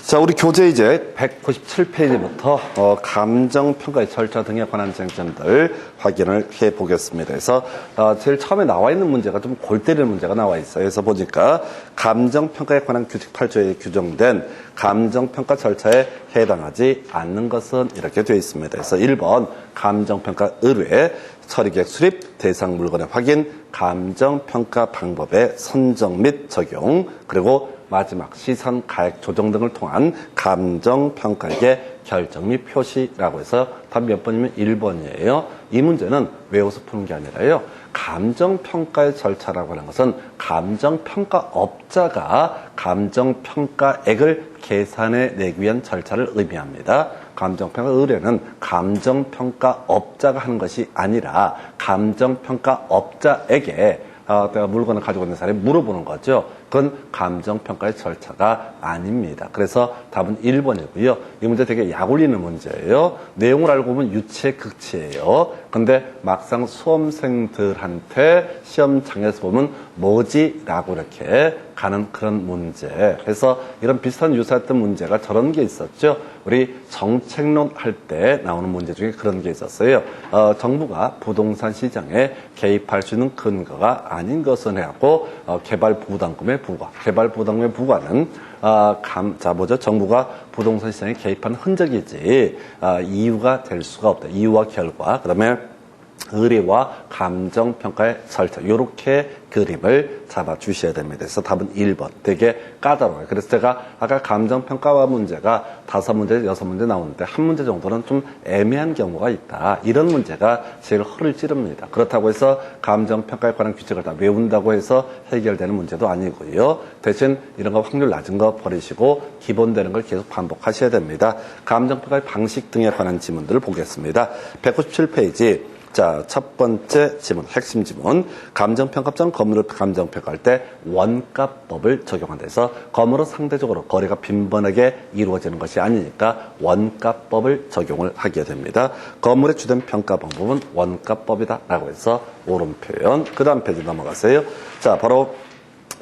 자, 우리 교재 이제 197페이지부터 감정평가의 절차 등에 관한 쟁점들 확인을 해보겠습니다. 그래서 제일 처음에 나와 있는 문제가 좀 골 때리는 문제가 나와 있어요. 그래서 보니까 감정평가에 관한 규칙 8조에 규정된 감정평가 절차에 해당하지 않는 것은 이렇게 되어 있습니다. 그래서 1번 감정평가 의뢰, 처리계획 수립, 대상 물건의 확인, 감정평가 방법의 선정 및 적용, 그리고 마지막 시선 가액 조정 등을 통한 감정평가액의 결정 및 표시라고 해서 답 몇 번이면 1번이에요. 이 문제는 외워서 푸는 게 아니라요. 감정평가의 절차라고 하는 것은 감정평가업자가 감정평가액을 계산해 내기 위한 절차를 의미합니다. 감정평가 의뢰는 감정평가업자가 하는 것이 아니라 감정평가업자에게 내가 물건을 가지고 있는 사람이 물어보는 거죠. 그건 감정평가의 절차가 아닙니다. 그래서 답은 1번이고요. 이 문제 되게 약 올리는 문제예요. 내용을 알고 보면 유치극치예요. 근데 막상 수험생들한테 시험장에서 보면 뭐지? 라고 이렇게 가는 그런 문제. 그래서 이런 비슷한 유사했던 문제가 저런 게 있었죠. 우리 정책론 할 때 나오는 문제 중에 그런 게 있었어요. 정부가 부동산 시장에 개입할 수 있는 근거가 아닌 것은 해갖고 개발부담금의 부과. 개발부담금의 부과는 정부가 부동산 시장에 개입한 흔적이지 이유가 될 수가 없다. 이유와 결과. 그다음에 의뢰와 감정평가의 절차, 이렇게 그림을 잡아주셔야 됩니다. 그래서 답은 1번. 되게 까다로워요. 그래서 제가 아까 감정평가와 문제가 5문제, 6문제 나오는데 한 문제 정도는 좀 애매한 경우가 있다. 이런 문제가 제일 허를 찌릅니다. 그렇다고 해서 감정평가에 관한 규칙을 다 외운다고 해서 해결되는 문제도 아니고요. 대신 이런 거 확률 낮은 거 버리시고 기본되는 걸 계속 반복하셔야 됩니다. 감정평가의 방식 등에 관한 지문들을 보겠습니다. 197페이지. 자, 첫 번째 지문, 핵심 지문. 감정평가점 건물을 감정평가할 때 원가법을 적용한다 해서 건물은 상대적으로 거래가 빈번하게 이루어지는 것이 아니니까 원가법을 적용을 하게 됩니다. 건물의 주된 평가 방법은 원가법이다 라고 해서 옳은 표현. 그 다음 페이지 넘어가세요. 자, 바로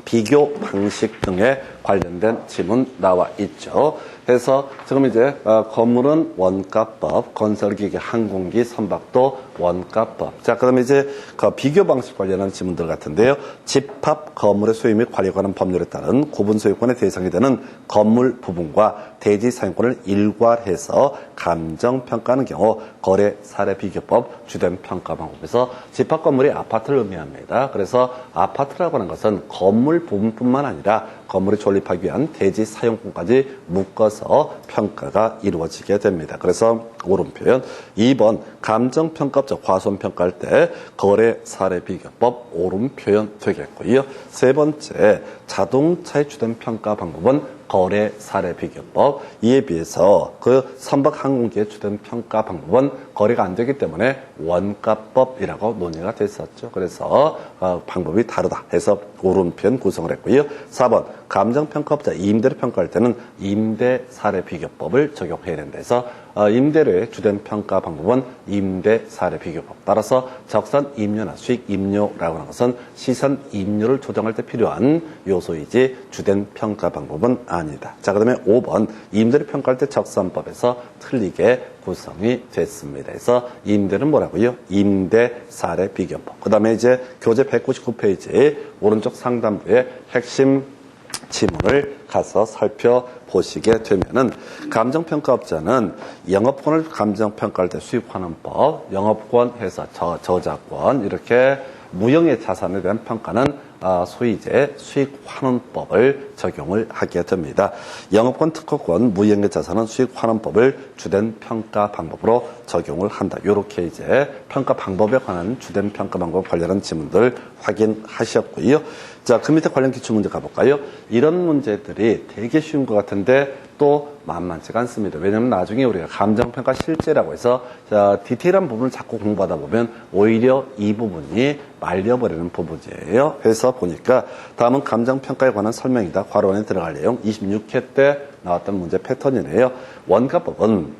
비교 방식 등에 관련된 지문 나와 있죠. 그래서 지금 이제 건물은 원가법, 건설기계, 항공기, 선박도 원가법. 자, 그다음에 이제 그 비교 방식 관련한 지문들 같은데요. 집합 건물의 소유 및 관리에 관한 법률에 따른 구분 소유권의 대상이 되는 건물 부분과 대지 사용권을 일괄해서 감정평가하는 경우 거래 사례 비교법 주된 평가 방법에서 집합 건물이 아파트를 의미합니다. 그래서 아파트라고 하는 것은 건물 부분뿐만 아니라 건물을 존립하기 위한 대지 사용권까지 묶어서 평가가 이루어지게 됩니다. 그래서 옳은 표현. 2번 감정평가법 과손평가할 때 거래 사례 비교법 옳은 표현 되겠고요. 세 번째 자동차의 주된 평가 방법은 거래 사례 비교법. 이에 비해서 그 선박 항공기의 주된 평가 방법은 거래가 안 되기 때문에 원가법이라고 논의가 됐었죠. 그래서 방법이 다르다 해서 옳은 표현 구성을 했고요. 4번 감정평가업자 임대를 평가할 때는 임대 사례 비교법을 적용해야 된다 해서 임대료의 주된 평가 방법은 임대 사례 비교법. 따라서 적산 임료나 수익 임료라고 하는 것은 시선 임료를 조정할 때 필요한 요소이지 주된 평가 방법은 아니다. 자, 그다음에 5번 임대를 평가할 때 적산법에서 틀리게 구성이 됐습니다. 그래서 임대는 뭐라고요? 임대 사례 비교법. 그다음에 이제 교재 199페이지 오른쪽 상단부의 핵심 지문을 가서 살펴보시게 되면은 감정평가업자는 영업권을 감정평가할 때 수익환원 법, 영업권 해서 저작권 이렇게 무형의 자산에 대한 평가는 소유재 수익환원법을 적용을 하게 됩니다. 영업권, 특허권, 무형의 자산은 수익환원법을 주된 평가 방법으로 적용을 한다. 이렇게 이제 평가 방법에 관한 주된 평가 방법 관련한 지문들 확인하셨고요. 자, 그 밑에 관련 기출문제 가볼까요? 이런 문제들이 되게 쉬운 것 같은데 또 만만치가 않습니다. 왜냐하면 나중에 우리가 감정평가 실제라고 해서 디테일한 부분을 자꾸 공부하다 보면 오히려 이 부분이 말려버리는 부분이에요. 그래서 보니까 다음은 감정평가에 관한 설명이다. 괄호 안에 들어갈 내용 26회 때 나왔던 문제 패턴이네요. 원가법은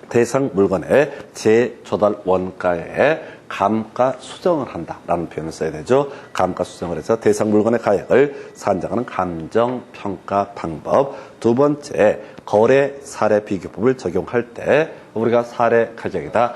대상 물건의 재조달 원가에 감가 수정을 한다라는 표현을 써야 되죠. 감가 수정을 해서 대상 물건의 가액을 산정하는 감정평가 방법. 두 번째, 거래 사례 비교법을 적용할 때 우리가 사례 가격이다.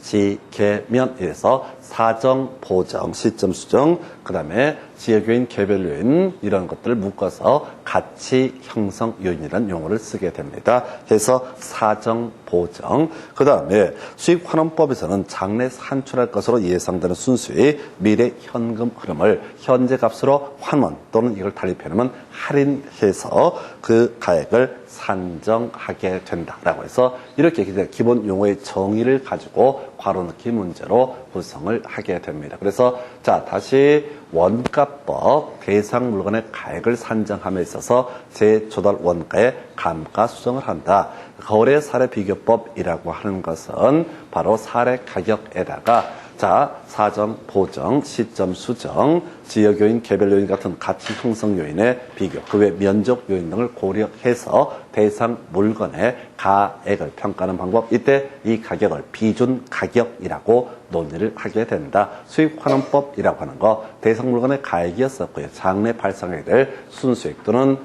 사시지계면에서 사정, 보정, 시점 수정, 그 다음에 지역 요인, 개별 요인 이런 것들을 묶어서 가치 형성 요인이라는 용어를 쓰게 됩니다. 그래서 사정, 보정, 그 다음에 수익환원법에서는 장래 산출할 것으로 예상되는 순수의 미래 현금 흐름을 현재 값으로 환원 또는 이걸 달리 표현하면 할인해서 그 가액을 산정하게 된다라고 해서 이렇게 기본 용어의 정의를 가지고 괄호 넣기 문제로 구성을 하게 됩니다. 그래서 자 다시 원가법 대상 물건의 가액을 산정함에 있어서 재조달 원가의 감가 수정을 한다. 거래 사례 비교법이라고 하는 것은 바로 사례 가격에다가 자, 사정, 보정, 시점 수정, 지역 요인, 개별 요인 같은 가치 형성 요인의 비교, 그 외 면적 요인 등을 고려해서 대상 물건의 가액을 평가하는 방법. 이때 이 가격을 비준 가격이라고 논의를 하게 된다. 수익환원법이라고 하는 거 대상 물건의 가액이었었고요. 장래 발생하게 될 순수익 또는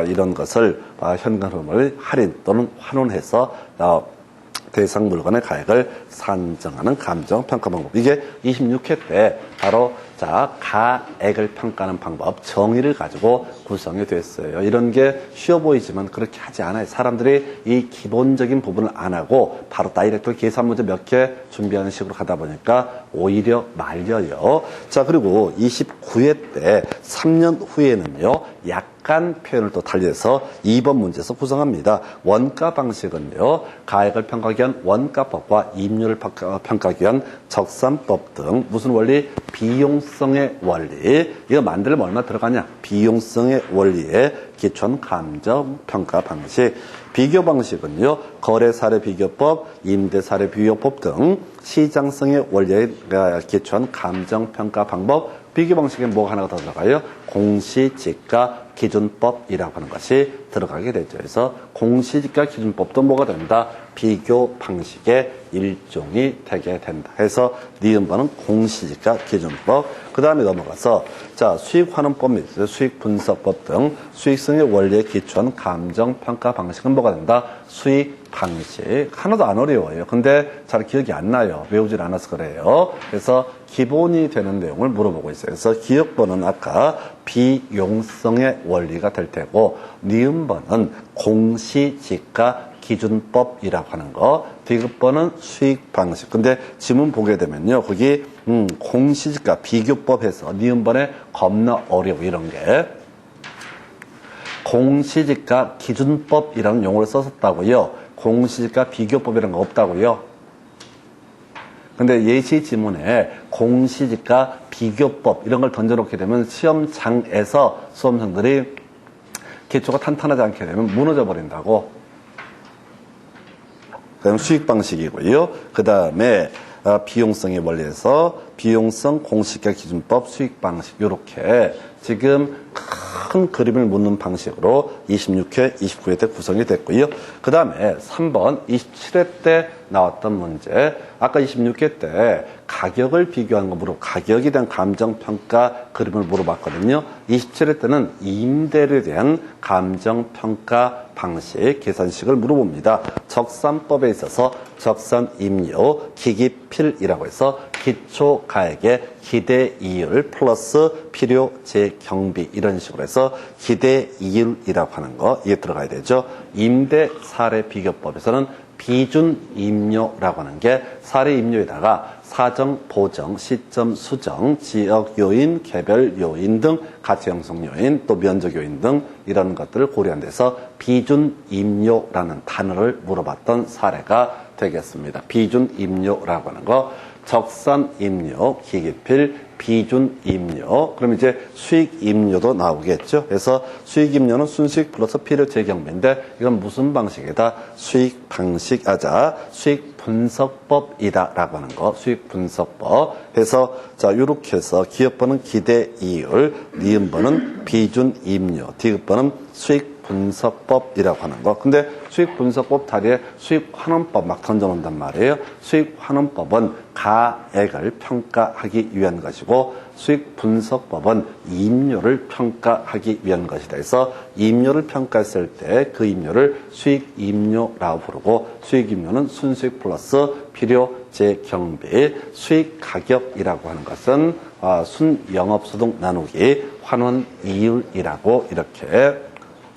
이런 것을 현금 흐름을 할인 또는 환원해서 대상 물건의 가액을 산정하는 감정평가 방법. 이게 26회 때 바로 자 가액을 평가하는 방법 정의를 가지고 구성이 됐어요. 이런 게 쉬워 보이지만 그렇게 하지 않아요. 사람들이 이 기본적인 부분을 안 하고 바로 다이렉트 계산 문제 몇 개 준비하는 식으로 가다 보니까 오히려 말려요. 자 그리고 29회 때 3년 후에는요. 약간 표현을 또 달리해서 2번 문제에서 구성합니다. 원가 방식은요. 가액을 평가하기 위한 원가법과 임료를 평가하기 위한 적산법 등 무슨 원리? 비용성의 원리. 이거 만들면 얼마 들어가냐? 비용성의 원리에 기초한 감정평가 방식. 비교 방식은요. 거래 사례 비교법, 임대 사례 비교법 등 시장성의 원리에 기초한 감정평가 방법. 비교 방식에 뭐가 하나가 더 들어가요? 공시지가 기준법이라고 하는 것이 들어가게 되죠. 그래서 공시지가 기준법도 뭐가 된다? 비교 방식의 일종이 되게 된다. 해서 니은번은 공시지가 기준법. 그 다음에 넘어가서 자 수익환원법 및 수익분석법 등 수익성의 원리에 기초한 감정평가 방식은 뭐가 된다? 수익 방식. 하나도 안 어려워요. 근데 잘 기억이 안 나요. 외우질 않아서 그래요. 그래서 기본이 되는 내용을 물어보고 있어요. 그래서 기억번은 아까 비용성의 원리가 될 테고 니은번은 공시지가 기준법이라고 하는 거, 디귿번은 수익 방식. 근데 지문 보게 되면요, 거기 공시지가 비교법에서 니은번에 겁나 어려워 이런 게 공시지가 기준법이라는 용어를 썼었다고요. 공시지가 비교법이라는 거 없다고요. 근데 예시 지문에 공시지가 비교법 이런 걸 던져놓게 되면 시험장에서 수험생들이 기초가 탄탄하지 않게 되면 무너져 버린다고. 그다음 수익 방식이고요. 그 다음에 비용성의 원리에서 비용성 공시지가 기준법 수익 방식 이렇게 지금 큰 그림을 묻는 방식으로 26회, 29회 때 구성이 됐고요. 그 다음에 3번 27회 때 나왔던 문제. 아까 26회 때 가격을 비교하는 거 물어보고 가격에 대한 감정평가 그림을 물어봤거든요. 27회 때는 임대료에 대한 감정평가 방식, 계산식을 물어봅니다. 적산법에 있어서 적산임료, 기기필이라고 해서 기초가액의 기대이율 플러스 필요재경비 이런 식으로 해서 기대이율이라고 하는 거 이게 들어가야 되죠. 임대사례비교법에서는 비준임료라고 하는 게 사례임료에다가 사정, 보정, 시점, 수정, 지역 요인, 개별 요인 등 가치 형성 요인, 또 면적 요인 등 이런 것들을 고려한 데서 비준임료라는 단어를 물어봤던 사례가 되겠습니다. 비준임료라고 하는 거 적산임료, 기기필, 비준임료, 그럼 이제 수익임료도 나오겠죠. 그래서 수익임료는 순수익 플러스 필요재경비인데 이건 무슨 방식이다? 수익 방식, 수익 분석법이다라고 하는 거, 수익 분석법. 해서 자 이렇게 해서 기업번은 기대이율, 니은번은 비준임료, 디귿번은 수익 분석법이라고 하는 거. 근데 수익 분석법 다리에 수익 환원법 막 던져놓는단 말이에요. 수익 환원법은 가액을 평가하기 위한 것이고 수익 분석법은 이익률을 평가하기 위한 것이다. 그래서 이익률을 평가했을 때 그 이익률을 수익이익료라고 부르고 수익이익료는 순수익 플러스 필요 재경비, 수익 가격이라고 하는 것은 순영업소득 나누기 환원이율이라고 이렇게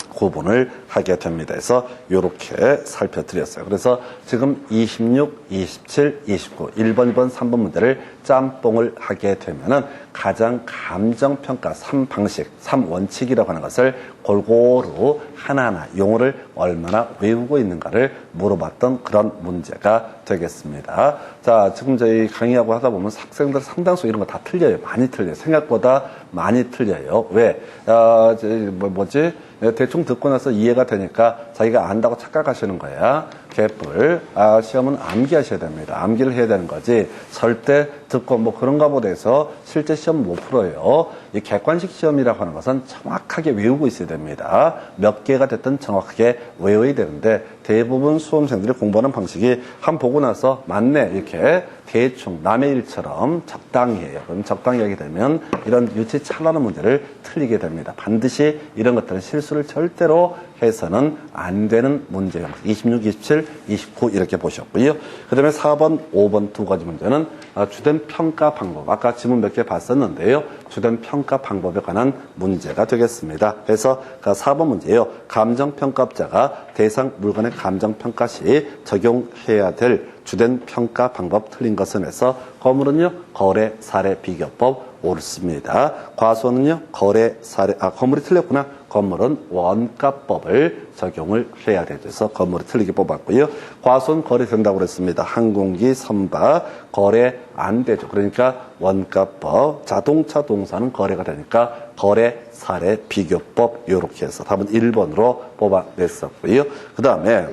구분을 하게 됩니다. 그래서 이렇게 살펴드렸어요. 그래서 지금 26, 27, 29, 1번, 2번, 3번 문제를 짬뽕을 하게 되면은 가장 감정평가 3방식, 3원칙이라고 하는 것을 골고루 하나하나 용어를 얼마나 외우고 있는가를 물어봤던 그런 문제가 되겠습니다. 자, 지금 저희 강의하고 하다 보면 학생들 상당수 이런 거 다 틀려요. 많이 틀려요. 생각보다 많이 틀려요. 왜? 대충 듣고 나서 이해가 되니까 자기가 안다고 착각하시는 거야. 개뿔. 시험은 암기하셔야 됩니다. 암기를 해야 되는 거지. 절대 듣고 뭐 그런가 보다 해서 실제 시험 못 풀어요. 이 객관식 시험이라고 하는 것은 정확하게 외우고 있어야 됩니다. 몇 개가 됐든 정확하게 외워야 되는데 대부분 수험생들이 공부하는 방식이 한 보고 나서 맞네 이렇게 대충 남의 일처럼 적당히 해요. 그럼 적당히 하게 되면 이런 유치찬란한 문제를 틀리게 됩니다. 반드시 이런 것들은 실수를 절대로 해서는 안 되는 문제예요. 26, 27, 29 이렇게 보셨고요. 그 다음에 4번, 5번 두 가지 문제는 주된 평가 방법. 아까 지문 몇 개 봤었는데요. 주된 평가 방법에 관한 문제가 되겠습니다. 그래서 4번 문제예요. 감정평가업자가 대상 물건의 감정평가 시 적용해야 될 주된 평가 방법 틀린 것은 해서 거물은요 거래 사례 비교법 옳습니다. 과수는요 거래 사례 거물이 틀렸구나. 건물은 원가법을 적용을 해야 돼서 건물이 틀리게 뽑았고요. 과수는 거래된다고 그랬습니다. 항공기, 선박 거래 안 되죠. 그러니까 원가법, 자동차 동사는 거래가 되니까 거래 사례 비교법 이렇게 해서 답은 1번으로 뽑아냈었고요. 그 다음에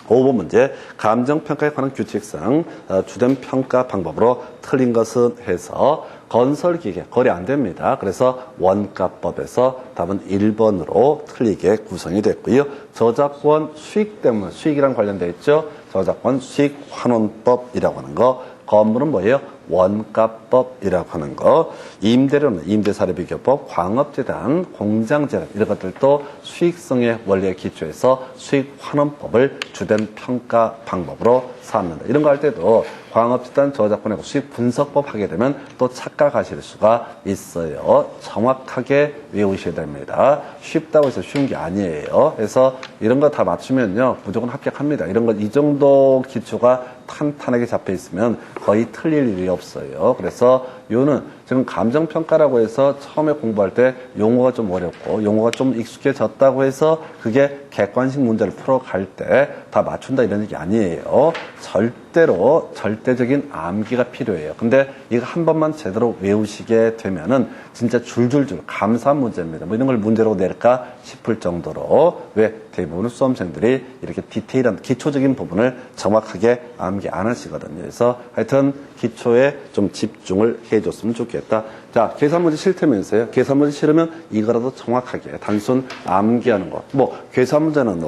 5번 문제 감정평가에 관한 규칙상 주된 평가 방법으로 틀린 것은 해서 건설기계 거래 안 됩니다. 그래서 원가법에서 답은 1번으로 틀리게 구성이 됐고요. 저작권 수익 때문에 수익이랑 관련되어 있죠. 저작권 수익 환원법이라고 하는 거. 건물은 뭐예요? 원가법이라고 하는 거. 임대료는 임대사례비교법, 광업재단, 공장재단 이런 것들도 수익성의 원리에 기초해서 수익환원법을 주된 평가 방법으로 삼는다. 이런 거 할 때도 광업재단 저작권하고 수익 분석법 하게 되면 또 착각하실 수가 있어요. 정확하게 외우셔야 됩니다. 쉽다고 해서 쉬운 게 아니에요. 그래서 이런 거 다 맞추면요 무조건 합격합니다. 이런 거 이 정도 기초가 탄탄하게 잡혀 있으면 거의 틀릴 일이 없어요. 그래서 요는 지금 감정평가라고 해서 처음에 공부할 때 용어가 좀 어렵고 용어가 좀 익숙해졌다고 해서 그게 객관식 문제를 풀어갈 때 다 맞춘다 이런 얘기 아니에요. 절대로 절대적인 암기가 필요해요. 근데 이거 한 번만 제대로 외우시게 되면은 진짜 줄줄줄 감사한 문제입니다. 뭐 이런 걸 문제로 낼까 싶을 정도로 왜 대부분 수험생들이 이렇게 디테일한 기초적인 부분을 정확하게 암기 안 하시거든요. 그래서 하여튼 기초에 좀 집중을 해줬으면 좋겠다. 자, 계산 문제 싫다면서요. 계산 문제 싫으면 이거라도 정확하게 단순 암기하는 거. 뭐 계산 문제는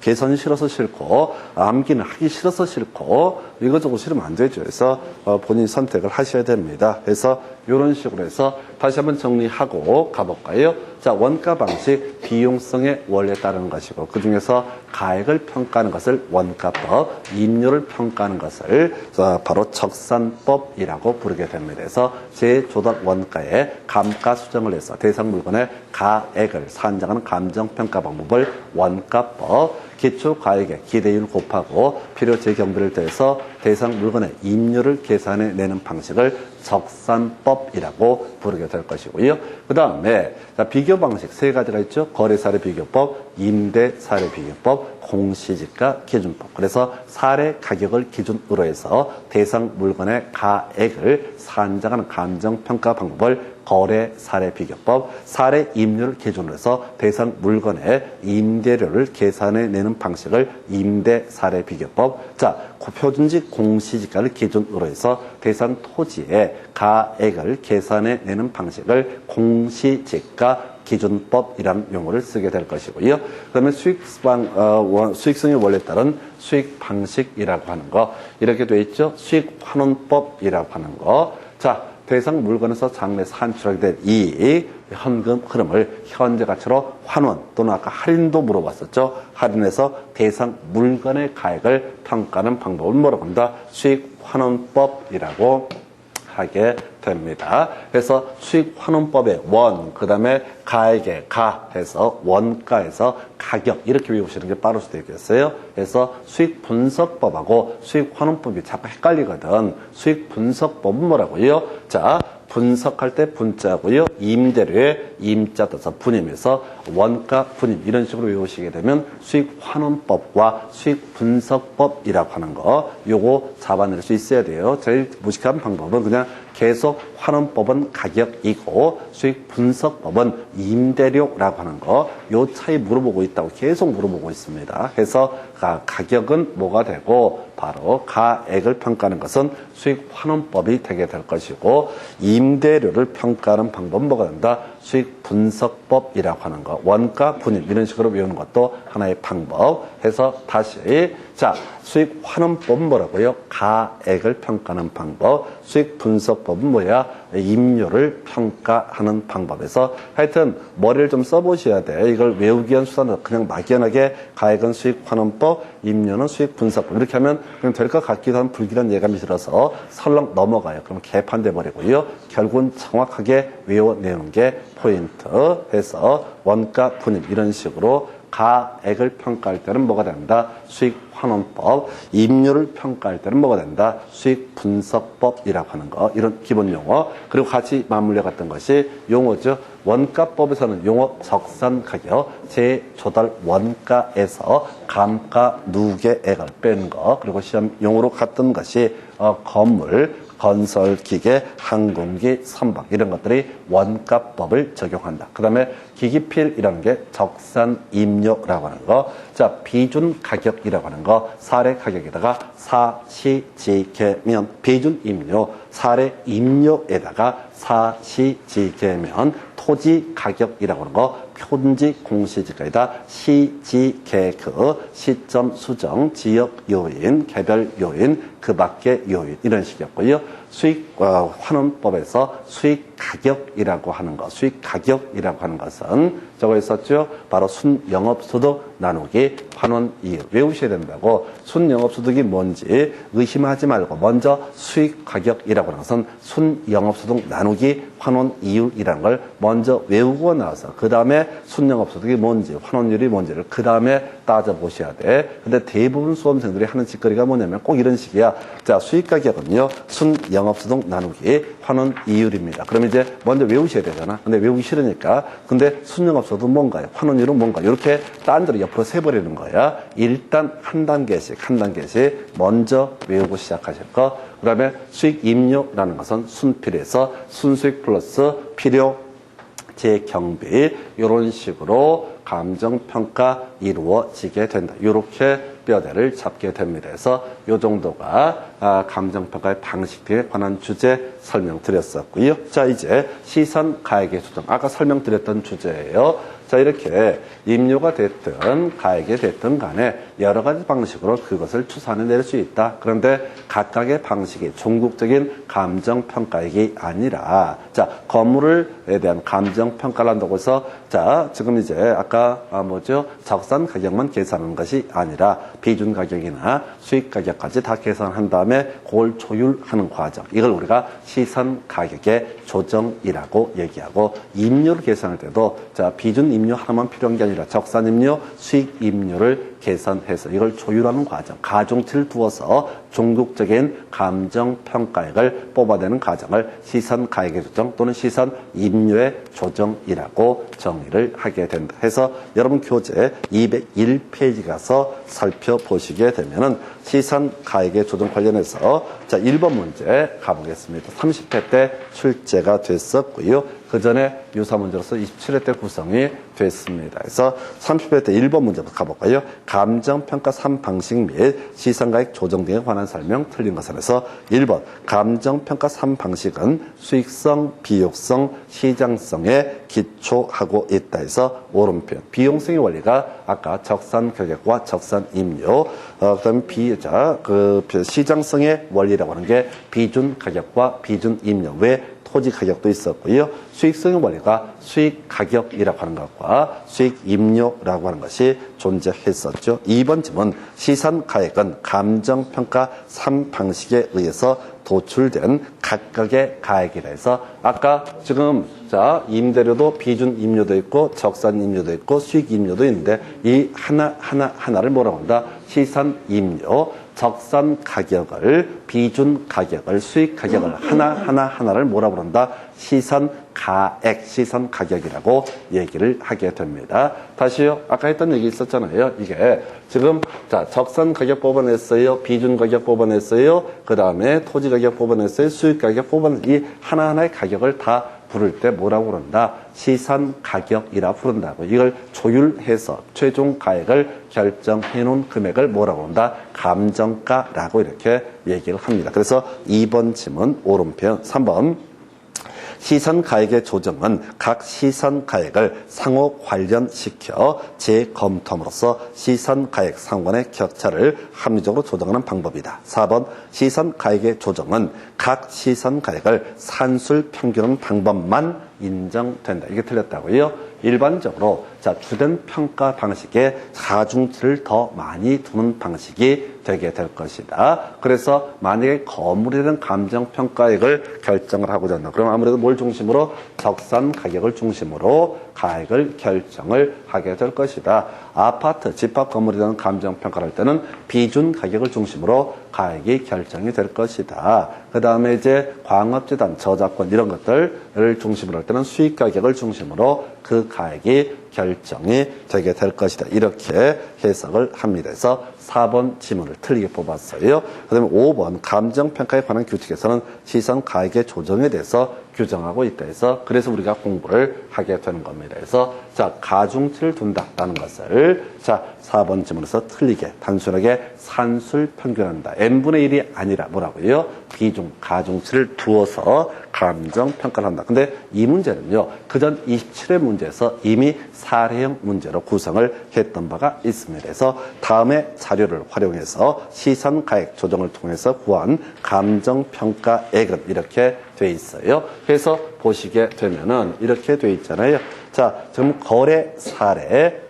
계산이 싫어서 싫고 암기는 하기 싫어서 싫고 이거저거 싫으면 안 되죠. 그래서 본인 선택을 하셔야 됩니다. 그래서 이런 식으로 해서 다시 한번 정리하고 가볼까요? 자, 원가 방식 비용성의 원리에 따르는 것이고 그중에서 가액을 평가하는 것을 원가법, 이익률을 평가하는 것을 바로 적산법이라고 부르게 됩니다. 그래서 제조달 원가에 감가 수정을 해서 대상 물건의 가액을 산정하는 감정평가 방법을 원가법, 기초가액의 기대율 곱하고 필요재 경비를 더해서 대상 물건의 이익률을 계산해내는 방식을 적산법이라고 부르게 될 것이고요. 그 다음에 비교 방식 세 가지가 있죠. 거래사례 비교법, 임대사례 비교법, 공시지가 기준법. 그래서 사례 가격을 기준으로 해서 대상 물건의 가액을 산정하는 감정평가 방법을 거래 사례 비교법, 사례 임률을 기준으로 해서 대상 물건의 임대료를 계산해내는 방식을 임대 사례 비교법. 자, 표준지 공시지가를 기준으로 해서 대상 토지의 가액을 계산해내는 방식을 공시지가 기준법이라는 용어를 쓰게 될 것이고요. 그다음에 수익성의 원리에 따른 수익 방식이라고 하는 거 이렇게 돼 있죠. 수익 환원법이라고 하는 거. 자, 대상 물건에서 장래에서 환출하게 된 이익, 현금 흐름을 현재 가치로 환원 또는 아까 할인도 물어봤었죠. 할인해서 대상 물건의 가액을 평가하는 방법을 뭐라고 한다? 수익 환원법이라고 하게 됩니다. 그래서 수익 환원법의 원, 그 다음에 가액의 가 해서 원가에서 가격 이렇게 외우시는 게 빠를 수도 있겠어요. 그래서 수익 분석법하고 수익 환원법이 자꾸 헷갈리거든. 수익 분석법은 뭐라고요? 자, 분석할 때 분자고요. 임대료에 임자 떠서 분임해서 원가 분임 이런 식으로 외우시게 되면 수익 환원법과 수익 분석법이라고 하는 거 요거 잡아낼 수 있어야 돼요. 제일 무식한 방법은 그냥 계속 환원법은 가격이고 수익 분석법은 임대료라고 하는 거 요 차이 물어보고 있다고 계속 물어보고 있습니다. 그래서 가격은 뭐가 되고 바로 가액을 평가하는 것은 수익 환원법이 되게 될 것이고 임대료를 평가하는 방법은 뭐가 된다? 수익 분석법이라고 하는 거 원가 분임 이런 식으로 외우는 것도 하나의 방법 해서 다시 자 수익 환원법은 뭐라고요? 가액을 평가하는 방법 수익 분석법은 뭐야? 임료를 평가하는 방법에서 하여튼 머리를 좀 써보셔야 돼. 이걸 외우기 위한 수단은 그냥 막연하게 가액은 수익 환원법 임료는 수익 분석법 이렇게 하면 그냥 될 것 같기도 한 불길한 예감이 들어서 설렁 넘어가요. 그럼 개판돼 버리고요. 결국은 정확하게 외워내는 게 포인트 해서 원가 분임 이런 식으로 가액을 평가할 때는 뭐가 된다? 수익 환원법. 임료를 평가할 때는 뭐가 된다? 수익 분석법이라고 하는 거. 이런 기본 용어. 그리고 같이 맞물려 갔던 것이 용어죠. 원가법에서는 용어 적산 가격, 재조달 원가에서 감가 누계액을 빼는 거. 그리고 시험 용어로 갔던 것이 건물, 건설기계, 항공기, 선박 이런 것들이 원가법을 적용한다. 그 다음에 기기필이라는 게 적산임료라고 하는 거. 자, 비준 가격이라고 하는 거. 사례 가격에다가 사시지계면 비준임료, 사례임료에다가 사시지계면 토지 가격이라고 하는 거. 현지 공시지가에다 시지계그, 시점 수정, 지역 요인, 개별 요인, 그 밖의 요인 이런 식이었고요. 수익 환원법에서 수익 가격이라고 하는 것, 수익 가격이라고 하는 것은 저거 있었죠. 바로 순영업소득 나누기 환원 이율 외우셔야 된다고. 순영업소득이 뭔지 의심하지 말고 먼저 수익 가격이라고 하는 것은 순영업소득 나누기 환원 이율이라는 걸 먼저 외우고 나서 그 다음에 순영업소득이 뭔지 환원율이 뭔지를 그 다음에 따져보셔야 돼. 근데 대부분 수험생들이 하는 짓거리가 뭐냐면 꼭 이런 식이야. 자, 수익 가격은요 순영업소득 나누기 환원 이율입니다. 그럼 이제 먼저 외우셔야 되잖아. 근데 외우기 싫으니까 근데 순영업소득 뭔가요? 환원율은 뭔가? 이렇게 딴 데로 옆으로 세버리는 거야. 일단 한 단계씩 먼저 외우고 시작하실 거. 그 다음에 수익 임료라는 것은 순필에서 순수익 플러스 필요 재경비 이런 식으로 감정평가 이루어지게 된다. 이렇게 뼈대를 잡게 됩니다. 그래서 이 정도가 감정평가의 방식 등에 관한 주제 설명드렸었고요. 자, 이제 시선 가액의 조정. 아까 설명드렸던 주제예요. 자, 이렇게 임료가 됐든 가액이 됐든 간에 여러 가지 방식으로 그것을 추산해낼 수 있다. 그런데 각각의 방식이 종국적인 감정평가액이 아니라 자, 건물에 대한 감정평가를 한다고 해서 자, 지금 이제 아까 적산 가격만 계산하는 것이 아니라 비준 가격이나 수익 가격까지 다 계산한 다음에 그걸 조율하는 과정. 이걸 우리가 시선 가격의 조정이라고 얘기하고 임료를 계산할 때도 자, 비준 임료 하나만 필요한 게 아니라 적산 임료, 수익 임료를 계산해서 이걸 조율하는 과정, 가중치를 두어서 종국적인 감정평가액을 뽑아내는 과정을 시선 가액의 조정 또는 시선 임료의 조정이라고 정의를 하게 된다. 해서 여러분 교재 201페이지 가서 살펴보시게 되면은 시선 가액의 조정 관련해서 자, 1번 문제 가보겠습니다. 30회 때 출제가 됐었고요. 그 전에 유사 문제로서 27회 때 구성이 됐습니다. 그래서 30회 때 1번 문제부터 가볼까요? 감정평가 3방식 및 시상가액 조정 등에 관한 설명 틀린 것은 해서 1번 감정평가 3방식은 수익성, 비용성, 시장성에 기초하고 있다 해서 옳은 표현. 비용성의 원리가 아까 적산 가격과 적산 임료, 그다음에 시장성의 원리라고 하는 게 비준 가격과 비준 임료 외 토지 가격도 있었고요. 수익성의 원리가 수익 가격이라고 하는 것과 수익 임료라고 하는 것이 존재했었죠. 2번 질문, 시산 가액은 감정평가 3방식에 의해서 도출된 각각의 가액이라 해서 아까 지금 임대료도 비준 임료도 있고 적산 임료도 있고 수익 임료도 있는데 이 하나를 뭐라고 한다? 시산 임료, 적산 가격을, 비준 가격을, 수익 가격을 하나를 뭐라 부른다? 시선 가액, 시선 가격이라고 얘기를 하게 됩니다. 다시요. 아까 했던 얘기 있었잖아요. 이게 지금 적산 가격 뽑아냈어요. 비준 가격 뽑아냈어요. 그 다음에 토지 가격 뽑아냈어요. 수익 가격 뽑아냈어요. 이 하나하나의 가격을 다 부를 때 뭐라고 그런다? 시선 가격이라 부른다고. 이걸 조율해서 최종 가액을 결정해 놓은 금액을 뭐라고 한다? 감정가라고 이렇게 얘기를 합니다. 그래서 2번 질문 옳은 표현. 3번 시선 가액의 조정은 각 시선 가액을 상호 관련시켜 재검토함으로써 시선 가액 상관의 격차를 합리적으로 조정하는 방법이다. 4번 시선 가액의 조정은 각 시선 가액을 산술 평균하는 방법만 인정된다. 이게 틀렸다고요. 일반적으로 주된 평가 방식에 가중치를 더 많이 두는 방식이 되게 될 것이다. 그래서 만약에 건물이라는 감정평가액을 결정을 하고자 한다. 그럼 아무래도 뭘 중심으로? 적산 가격을 중심으로 가액을 결정을 하게 될 것이다. 아파트, 집합 건물이라는 감정평가를 할 때는 비준 가격을 중심으로 가액이 결정이 될 것이다. 그 다음에 이제 광업재단, 저작권 이런 것들을 중심으로 할 때는 수익 가격을 중심으로 그 가액이 결정이 되게 될 것이다. 이렇게 해석을 합니다. 그래서 4번 지문을 틀리게 뽑았어요. 그 다음에 5번 감정평가에 관한 규칙에서는 시선 가액의 조정에 대해서 규정하고 있다 해서 그래서 우리가 공부를 하게 되는 겁니다. 그래서 가중치를 둔다라는 것을 4번 지문에서 틀리게 단순하게 산술 평균한다. n분의 1이 아니라 뭐라고요? 비중, 가중치를 두어서 감정평가를 한다. 근데 이 문제는요. 그전 27회 문제에서 이미 사례형 문제로 구성을 했던 바가 있습니다. 그래서 다음에 자료를 활용해서 시선 가액 조정을 통해서 구한 감정평가액은 이렇게 돼 있어요. 그래서 보시게 되면은 이렇게 돼 있잖아요. 지금 거래 사례는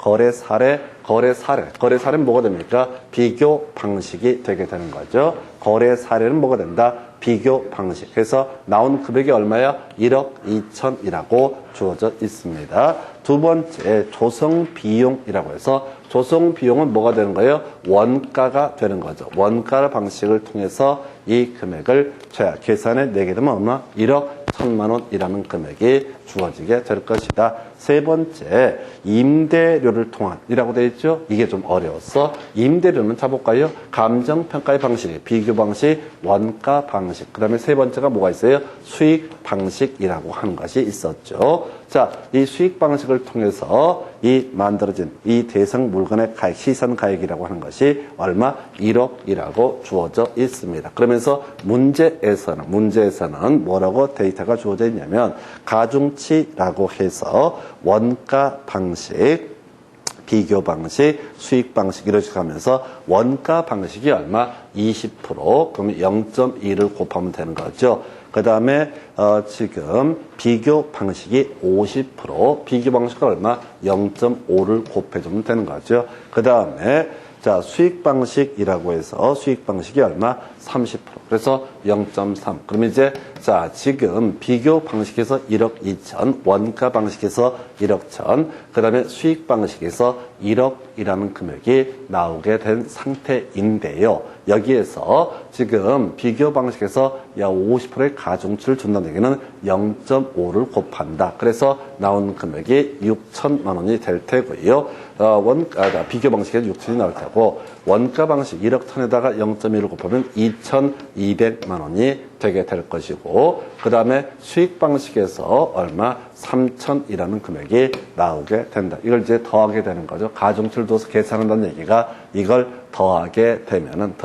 뭐가 됩니까? 비교 방식이 되게 되는 거죠. 거래 사례는 뭐가 된다? 비교 방식. 그래서 나온 금액이 얼마야? 1억 2천이라고 주어져 있습니다. 두 번째, 조성 비용이라고 해서 조성 비용은 뭐가 되는 거예요? 원가가 되는 거죠. 원가 방식을 통해서 이 금액을 계산해 내게 되면 얼마? 1억 1천만 원이라는 금액이 주어지게 될 것이다. 세 번째, 임대료를 통한이라고 되어 있죠? 이게 좀 어려웠어. 임대료는 볼까요? 감정평가의 방식, 비교 방식, 원가 방식. 그 다음에 세 번째가 뭐가 있어요? 수익 방식이라고 하는 것이 있었죠. 이 수익 방식을 통해서 이 만들어진 이 대상 물건의 가액, 시선 가액이라고 하는 것이 얼마? 1억이라고 주어져 있습니다. 그러면서 문제에서는 뭐라고 데이터가 주어져 있냐면 가중치라고 해서 원가 방식, 비교 방식, 수익 방식 이렇게 가면서 원가 방식이 얼마? 20%. 그러면 0.2를 곱하면 되는 거죠. 그 다음에 지금 비교 방식이 50%, 비교 방식은 얼마? 0.5를 곱해주면 되는 거죠. 그 다음에 수익 방식이라고 해서 수익 방식이 얼마? 30%. 그래서 0.3. 그럼 이제 지금 비교 방식에서 1억 2천, 원가 방식에서 1억 1천, 그 다음에 수익 방식에서 1억이라는 금액이 나오게 된 상태인데요. 여기에서 지금 비교 방식에서 50%의 가중치를 준다는 얘기는 0.5를 곱한다. 그래서 나온 금액이 6천만 원이 될 테고요. 비교 방식에 6천이 나올 테고, 원가 방식 1억 톤에다가 0.1을 곱하면 2,200만 원이 되게 될 것이고, 그 다음에 수익 방식에서 얼마? 3,000이라는 금액이 나오게 된다. 이걸 이제 더하게 되는 거죠. 가중치를 둬서 계산한다는 얘기가 이걸 더하게 되면은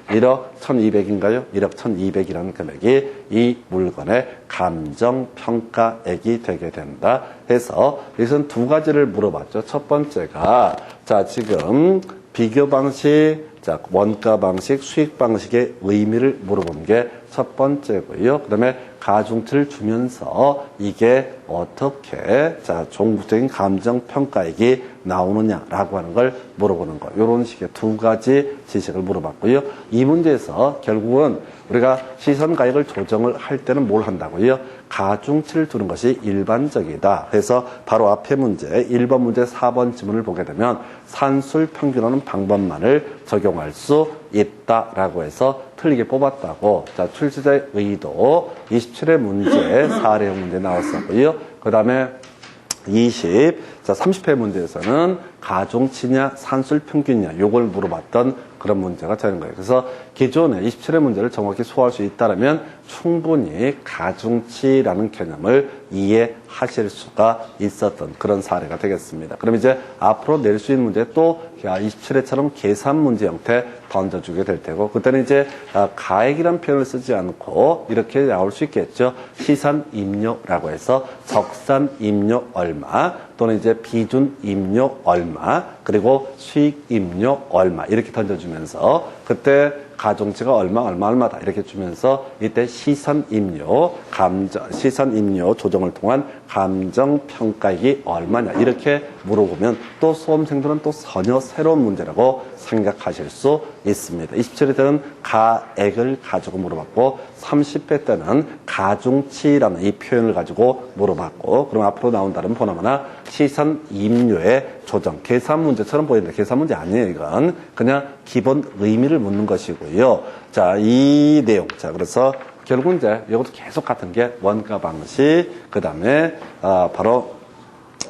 1억 1,200인가요? 1억 1,200이라는 금액이 이 물건의 감정평가액이 되게 된다 해서, 여기서는 두 가지를 물어봤죠. 첫 번째가, 자, 지금 비교 방식, 자, 원가 방식, 수익 방식의 의미를 물어본 게 첫 번째고요. 그 다음에 가중치를 주면서 이게 어떻게, 자, 종국적인 감정평가액이 나오느냐라고 하는 걸 물어보는 거. 이런 식의 두 가지 지식을 물어봤고요. 이 문제에서 결국은 우리가 시선가액을 조정을 할 때는 뭘 한다고요? 가중치를 두는 것이 일반적이다. 그래서 바로 앞에 문제, 1번 문제 4번 지문을 보게 되면 산술 평균하는 방법만을 적용할 수 있다라고 해서 틀리게 뽑았다고. 자, 출제자의 의도 27회 문제 사례형 문제 나왔었고요. 그 다음에 30회 문제에서는 가중치냐 산술 평균이냐 요걸 물어봤던 그런 문제가 되는 거예요. 그래서 기존에 27회 문제를 정확히 소화할 수 있다면 충분히 가중치라는 개념을 이해하실 수가 있었던 그런 사례가 되겠습니다. 그럼 이제 앞으로 낼 수 있는 문제 또 27회처럼 계산 문제 형태 던져주게 될 테고, 그때는 이제 가액이란 표현을 쓰지 않고 이렇게 나올 수 있겠죠. 시산 임료라고 해서 적산 임료 얼마, 또는 이제 비준 임료 얼마, 그리고 수익 임료 얼마 이렇게 던져주면서 그때 가중치가 얼마다 이렇게 주면서 이때 시산 임료 조정을 통한 감정평가액이 얼마냐 이렇게 물어보면 또 수험생들은 또 전혀 새로운 문제라고 생각하실 수 있습니다. 27회 때는 가액을 가지고 물어봤고 30회 때는 가중치라는 이 표현을 가지고 물어봤고, 그럼 앞으로 나온다는 보나마나 시산 임료의 조정, 계산 문제처럼 보이는데 계산 문제 아니에요. 이건 그냥 기본 의미를 묻는 것이고요. 자, 이 내용. 자, 그래서 결국 이제 이것도 계속 같은 게 원가 방식, 그 다음에 바로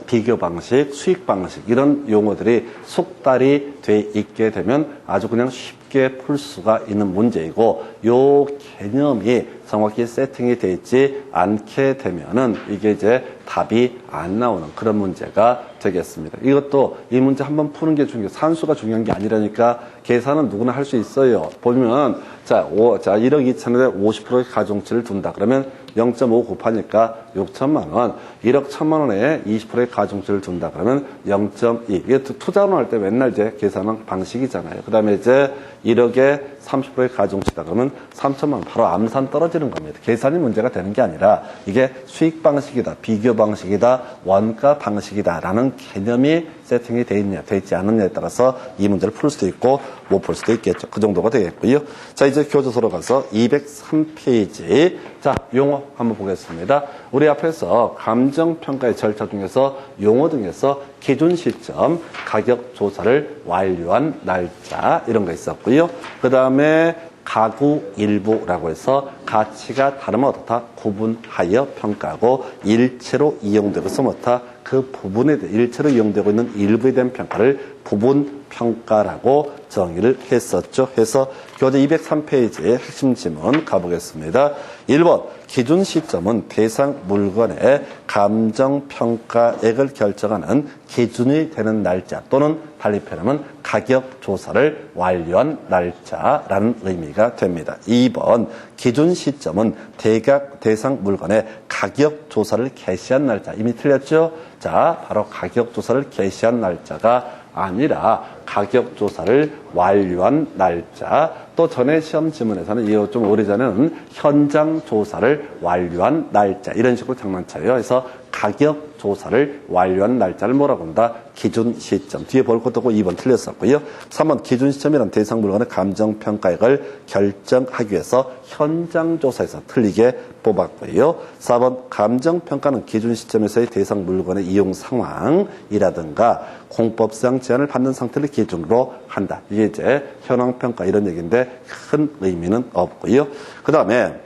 비교 방식, 수익 방식 이런 용어들이 숙달이 돼 있게 되면 아주 그냥 쉽게 풀 수가 있는 문제이고, 요 개념이 정확히 세팅이 돼 있지 않게 되면은 이게 이제 답이 안 나오는 그런 문제가 되겠습니다. 이것도 이 문제 한번 푸는 게 중요해요. 산수가 중요한 게 아니라니까. 계산은 누구나 할 수 있어요. 보면 자 1억 2천원에 50%의 가중치를 둔다. 그러면 0.5 곱하니까 6천만 원. 1억 1천만 원에 20%의 가중치를 둔다. 그러면 0.2. 이게 투자론 할 때 맨날 이제 계산한 방식이잖아요. 그 다음에 이제 1억에 30%의 가중치다. 그러면 3천만 원. 바로 암산 떨어지는 겁니다. 계산이 문제가 되는 게 아니라 이게 수익 방식이다, 비교 방식이다, 원가 방식이다 라는 개념이 세팅이 돼 있냐, 돼 있지 않느냐에 따라서 이 문제를 풀 수도 있고 못 풀 수도 있겠죠. 그 정도가 되겠고요. 자, 이제 교재소로 가서 203페이지. 자, 용어 한번 보겠습니다. 우리 앞에서 감정평가의 절차 중에서 용어 등에서 기준 시점, 가격 조사를 완료한 날짜 이런 거 있었고요. 그 다음에 가구 일부라고 해서 가치가 다르면 어떻다? 구분하여 평가하고 일체로 이용되고 서못하 그 부분에 대해 일체로 이용되고 있는 일부에 대한 평가를 부분 평가라고 정의를 했었죠. 해서 교재 203페이지의 핵심 지문 가보겠습니다. 1번 기준 시점은 대상 물건의 감정평가액을 결정하는 기준이 되는 날짜 또는 달리 표현하면 가격 조사를 완료한 날짜라는 의미가 됩니다. 2번 기준 시점은 대상 물건의 가격 조사를 개시한 날짜. 이미 틀렸죠? 자, 바로 가격 조사를 개시한 날짜가 아니라 가격 조사를 완료한 날짜. 또 전에 시험 지문에서는 이거 좀 오래전에는 현장 조사를 완료한 날짜 이런 식으로 장난쳐요. 그래서 가격 조사를 완료한 날짜를 뭐라고 한다? 기준 시점. 뒤에 볼 것도 없고 2번 틀렸었고요. 3번 기준 시점이란 대상 물건의 감정평가액을 결정하기 위해서 현장 조사에서 틀리게 뽑았고요. 4번 감정평가는 기준 시점에서의 대상 물건의 이용 상황이라든가 공법상 제한을 받는 상태를 기준으로 한다. 이게 이제 현황평가 이런 얘기인데 큰 의미는 없고요. 그 다음에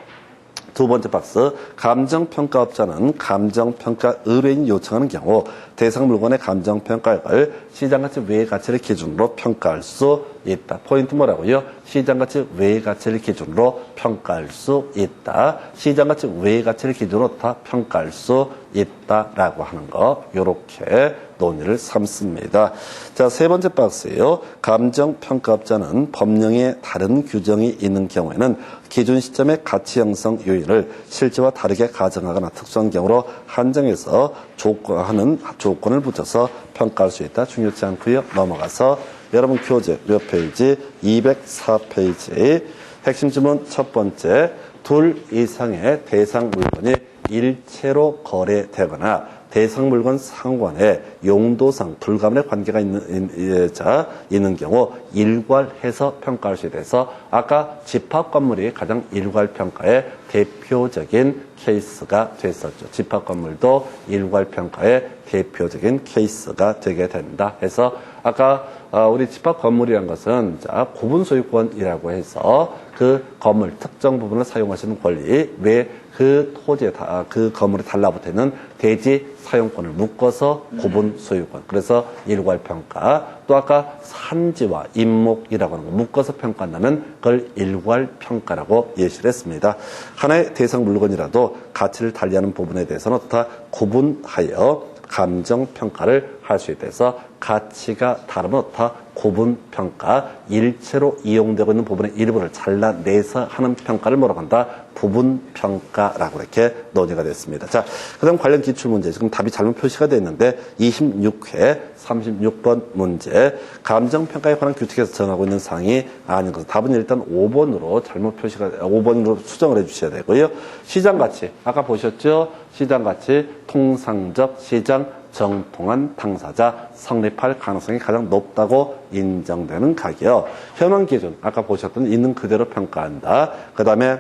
두 번째 박스, 감정평가업자는 감정평가 의뢰인이 요청하는 경우 대상 물건의 감정평가액을 시장가치 외의 가치를 기준으로 평가할 수 있다. 포인트 뭐라고요? 시장가치 외의 가치를 기준으로 평가할 수 있다. 시장가치 외의 가치를 기준으로 다 평가할 수 있다라고 하는 거, 요렇게 논의를 삼습니다. 자, 세 번째 박스예요. 감정평가업자는 법령에 다른 규정이 있는 경우에는 기준 시점의 가치 형성 요인을 실제와 다르게 가정하거나 특수한 경우로 한정해서 조건을 붙여서 평가할 수 있다. 중요치 않고요. 넘어가서 여러분 교재 몇 페이지? 204페이지. 핵심 지문 첫 번째, 둘 이상의 대상 물건이 일체로 거래되거나 대상 물건 상관에 용도상 불가분의 관계가 있는 경우 일괄해서 평가할 수 있어서 아까 집합 건물이 가장 일괄 평가의 대표적인 케이스가 됐었죠. 집합 건물도 일괄 평가의 대표적인 케이스가 되게 된다 해서 아까 우리 집합 건물이란 것은 구분 소유권이라고 해서 그 건물 특정 부분을 사용하시는 권리 외 그 토지에 그 건물에 달라붙어있는 대지 사용권을 묶어서 구분 소유권. 그래서 일괄 평가. 또 아까 산지와 인목이라고 하는 거 묶어서 평가한다면 그걸 일괄 평가라고 예시를 했습니다. 하나의 대상 물건이라도 가치를 달리하는 부분에 대해서는 다 구분하여 감정평가를 할 수 있다해서 가치가 다르면 다 구분평가, 일체로 이용되고 있는 부분의 일부를 잘라내서 하는 평가를 뭐라고 한다? 부분평가라고 이렇게 논의가 됐습니다. 자, 그 다음 관련 기출문제. 지금 답이 잘못 표시가 되어 있는데 26회 36번 문제. 감정평가에 관한 규칙에서 정하고 있는 사항이 아닌 것. 답은 일단 5번으로 잘못 표시가, 5번으로 수정을 해 주셔야 되고요. 시장가치. 아까 보셨죠? 시장가치, 통상적 시장, 정통한 당사자, 성립할 가능성이 가장 높다고 인정되는 가격. 현황 기준, 아까 보셨던 있는 그대로 평가한다. 그 다음에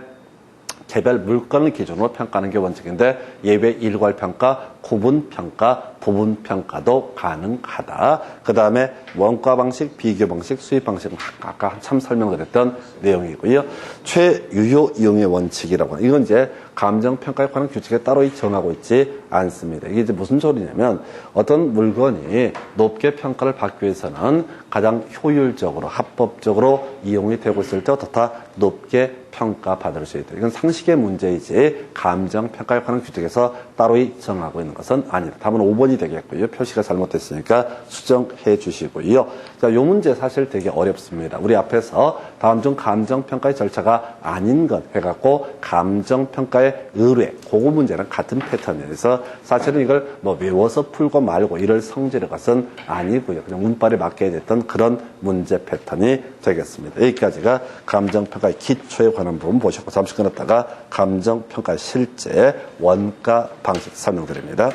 개별 물건을 기준으로 평가하는 게 원칙인데 예외 일괄 평가, 구분 평가, 부분 평가도 가능하다. 그 다음에 원가 방식, 비교 방식, 수입 방식은 아까 한참 설명드렸던 내용이고요. 최유효 이용의 원칙이라고 하는 이건 이제 감정평가에 관한 규칙에 따로 정하고 있지 않습니다. 이게 이제 무슨 소리냐면 어떤 물건이 높게 평가를 받기 위해서는 가장 효율적으로 합법적으로 이용이 되고 있을 때 어떻다 높게 평가받을 수 있다. 이건 상식의 문제이지 감정평가에 관한 규칙에서 따로 정하고 있는 것은 아니다. 답은 5번이 되겠고요. 표시가 잘못됐으니까 수정해 주시고요. 자, 요 문제 사실 되게 어렵습니다. 우리 앞에서 다음 중 감정평가의 절차가 아닌 것 해갖고 감정평가의 의뢰, 그거 문제랑 같은 패턴이어서 사실은 이걸 뭐 외워서 풀고 말고 이럴 성질의 것은 아니고요. 그냥 문발에 맞게 됐던 그런 문제 패턴이 되겠습니다. 여기까지가 감정평가의 기초에 관한 부분 보셨고 잠시 끊었다가 감정평가의 실제 원가 방식 설명드립니다.